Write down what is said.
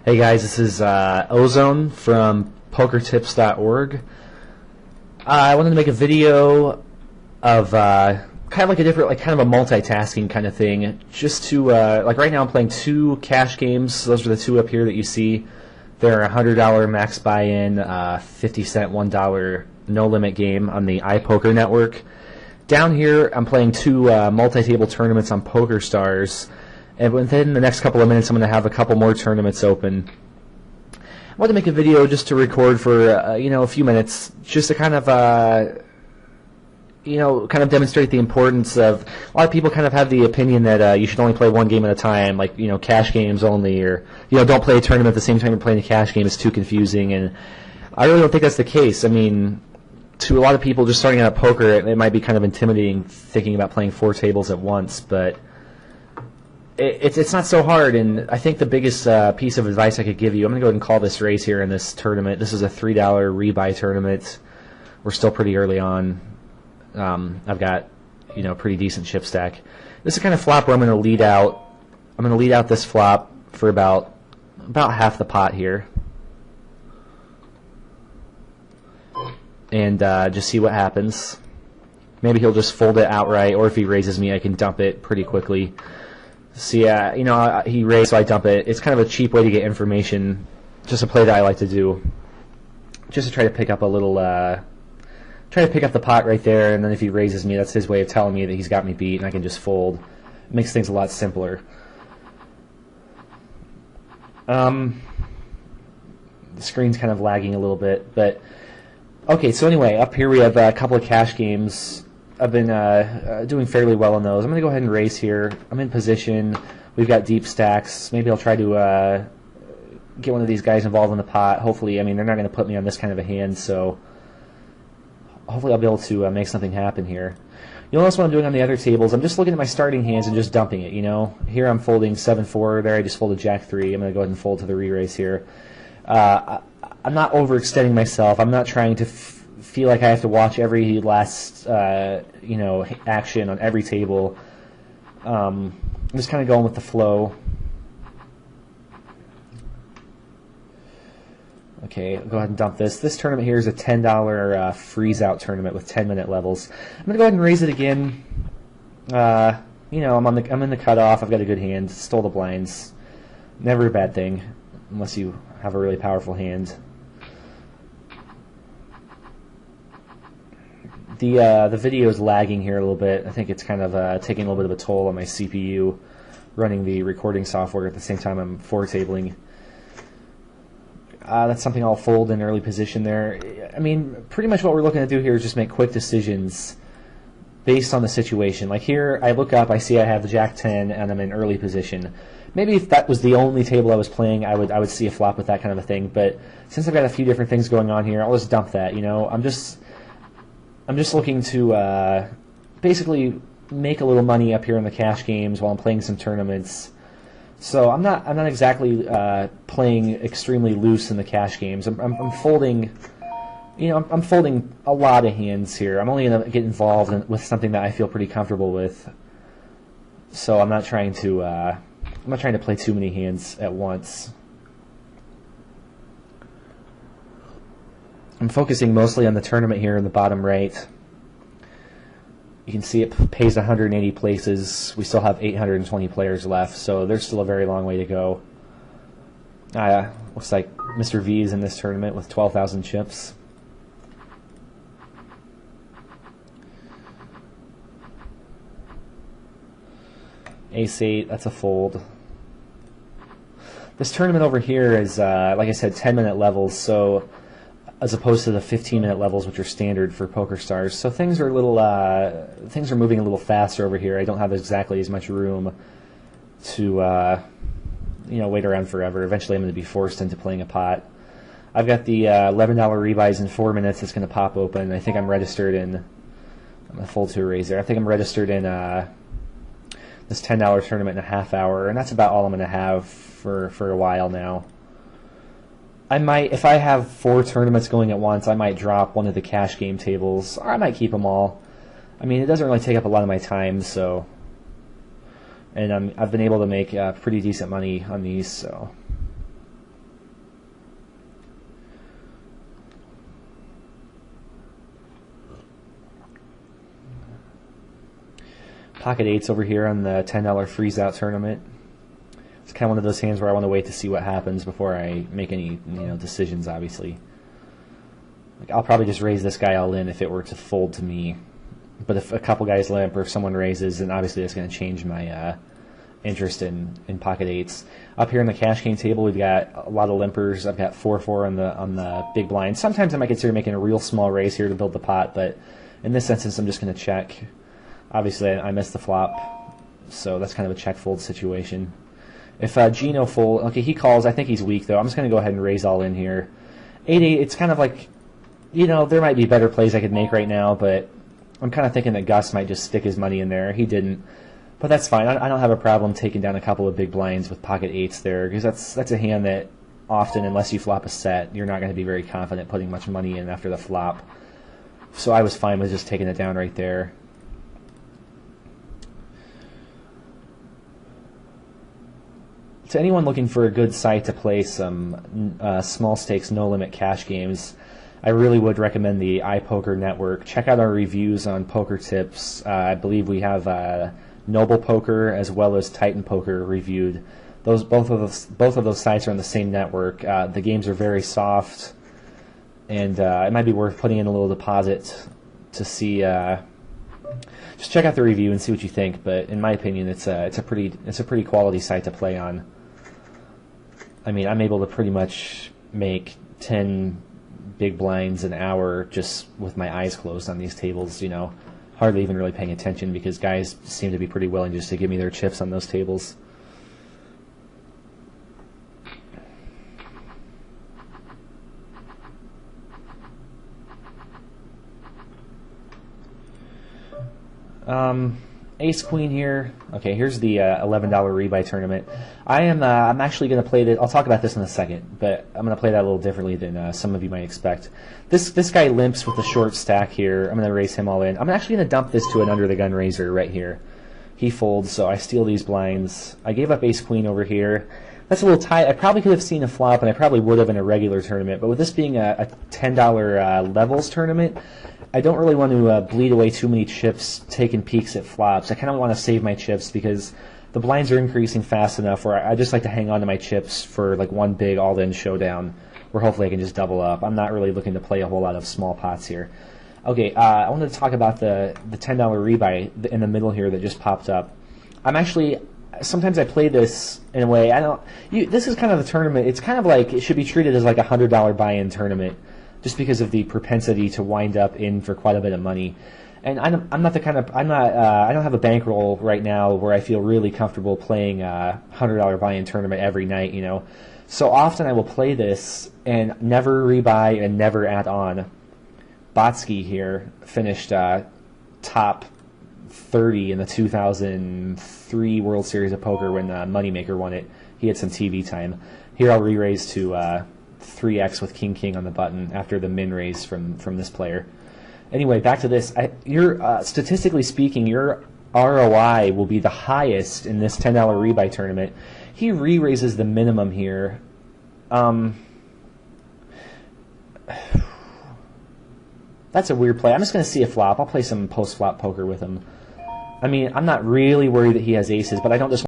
Hey guys, this is Ozone from PokerTips.org. I wanted to make a video of kind of like a different, like kind of a multitasking kind of thing. Just to like right now, I'm playing two cash games. Those are the two up here that you see. They're a $100 max buy-in, 50-cent $1 no-limit game on the iPoker network. Down here, I'm playing two multi-table tournaments on PokerStars. And within the next couple of minutes, I'm going to have a couple more tournaments open. I wanted to make a video just to record for a few minutes, just to kind of demonstrate the importance of. A lot of people kind of have the opinion that you should only play one game at a time, like cash games only, or don't play a tournament at the same time you're playing a cash game. It's too confusing, and I really don't think that's the case. I mean, to a lot of people just starting out at poker, it might be kind of intimidating thinking about playing 4 tables at once, but it's not so hard. And I think the biggest piece of advice I could give you, I'm going to go ahead and call this raise here in this tournament. This is a $3 rebuy tournament. We're still pretty early on. I've got pretty decent chip stack. This is the kind of flop where I'm going to lead out. I'm going to lead out this flop for about half the pot here, and just see what happens. Maybe he'll just fold it outright, or if he raises me, I can dump it pretty quickly. See, he raised, so I dump it. It's kind of a cheap way to get information, just a play that I like to do, just to try to pick up a little, try to pick up the pot right there, and then if he raises me, that's his way of telling me that he's got me beat, and I can just fold. It makes things a lot simpler. The screen's kind of lagging a little bit, but okay. So anyway, up here we have a couple of cash games. I've been doing fairly well on those. I'm going to go ahead and raise here. I'm in position. We've got deep stacks. Maybe I'll try to get one of these guys involved in the pot. Hopefully, I mean, they're not going to put me on this kind of a hand, so hopefully I'll be able to make something happen here. You'll notice what I'm doing on the other tables. I'm just looking at my starting hands and just dumping it, Here I'm folding 7-4. There I just folded Jack-3. I'm going to go ahead and fold to the re-raise here. I'm not overextending myself. I'm not trying to feel like I have to watch every last action on every table. I'm just kind of going with the flow. Okay, I'll go ahead and dump this. This tournament here is a $10 freeze-out tournament with 10-minute levels. I'm gonna go ahead and raise it again. I'm in the cutoff. I've got a good hand. Stole the blinds. Never a bad thing, unless you have a really powerful hand. The video is lagging here a little bit. I think it's kind of taking a little bit of a toll on my CPU, running the recording software at the same time I'm 4-tabling. That's something I'll fold in early position there. I mean, pretty much what we're looking to do here is just make quick decisions based on the situation. Like here, I look up, I see I have the Jack-10, and I'm in early position. Maybe if that was the only table I was playing, I would see a flop with that kind of a thing. But since I've got a few different things going on here, I'll just dump that. I'm just looking to basically make a little money up here in the cash games while I'm playing some tournaments. So I'm not exactly playing extremely loose in the cash games. I'm folding, I'm folding a lot of hands here. I'm only going to get involved with something that I feel pretty comfortable with. So I'm not trying to play too many hands at once. I'm focusing mostly on the tournament here in the bottom right. You can see it pays 180 places. We still have 820 players left, so there's still a very long way to go. Looks like Mr. V is in this tournament with 12,000 chips. Ace-8, that's a fold. This tournament over here is, like I said, 10-minute levels, so as opposed to the 15-minute levels, which are standard for PokerStars. So things are moving a little faster over here. I don't have exactly as much room to wait around forever. Eventually, I'm going to be forced into playing a pot. I've got the $11 rebuys in 4 minutes. It's going to pop open. I think I'm registered in. I'm going to fold to a raise there. I think I'm registered in this $10 tournament in a half hour, and that's about all I'm going to have for a while now. I might, if I have 4 tournaments going at once, I might drop one of the cash game tables, or I might keep them all. I mean, it doesn't really take up a lot of my time, so and I've been able to make pretty decent money on these. So Pocket eights over here on the $10 freeze-out tournament. It's kind of one of those hands where I want to wait to see what happens before I make any decisions, obviously. Like, I'll probably just raise this guy all in if it were to fold to me. But if a couple guys limp or if someone raises, then obviously that's going to change my interest in pocket eights. Up here in the cash game table, we've got a lot of limpers. I've got 4-4 on the big blind. Sometimes I might consider making a real small raise here to build the pot, but in this instance, I'm just going to check. Obviously, I missed the flop, so that's kind of a check fold situation. If Gino fold, okay, he calls. I think he's weak though. I'm just going to go ahead and raise all in here. 8-8. It's kind of like, there might be better plays I could make right now, but I'm kind of thinking that Gus might just stick his money in there. He didn't. But that's fine. I don't have a problem taking down a couple of big blinds with pocket eights there, because that's a hand that often, unless you flop a set, you're not going to be very confident putting much money in after the flop. So I was fine with just taking it down right there. To anyone looking for a good site to play some small stakes, no limit cash games, I really would recommend the iPoker Network. Check out our reviews on Poker Tips. I believe we have Noble Poker as well as TitanPoker reviewed. Both of those sites are on the same network. The games are very soft, and it might be worth putting in a little deposit to see. Just check out the review and see what you think. But in my opinion, it's a pretty quality site to play on. I mean, I'm able to pretty much make 10 big blinds an hour just with my eyes closed on these tables. Hardly even really paying attention because guys seem to be pretty willing just to give me their chips on those tables. Ace Queen here. Okay, here's the $11 rebuy tournament. I'm actually going to play that. I'll talk about this in a second, but I'm going to play that a little differently than some of you might expect. This guy limps with the short stack here. I'm going to raise him all in. I'm actually going to dump this to an under the gun raiser right here. He folds, so I steal these blinds. I gave up Ace Queen over here. That's a little tight. I probably could have seen a flop, and I probably would have in a regular tournament, but with this being a $10 levels tournament, I don't really want to bleed away too many chips taking peeks at flops. I kind of want to save my chips because the blinds are increasing fast enough where I just like to hang on to my chips for like one big all-in showdown where hopefully I can just double up. I'm not really looking to play a whole lot of small pots here. Okay, I wanted to talk about the $10 rebuy in the middle here that just popped up. Sometimes I play this in a way, this is kind of the tournament, it's kind of like, it should be treated as like a $100 buy-in tournament, just because of the propensity to wind up in for quite a bit of money. And I don't have a bankroll right now where I feel really comfortable playing a $100 buy-in tournament every night, So often I will play this and never rebuy and never add on. Botsky here finished top 30 in the 2003 World Series of Poker when Moneymaker won it. He had some TV time. Here I'll re-raise to 3x with King on the button after the min raise from this player. Anyway, back to this. Statistically speaking, your ROI will be the highest in this $10 rebuy tournament. He re-raises the minimum here. That's a weird play. I'm just going to see a flop. I'll play some post-flop poker with him. I mean, I'm not really worried that he has aces, but I don't just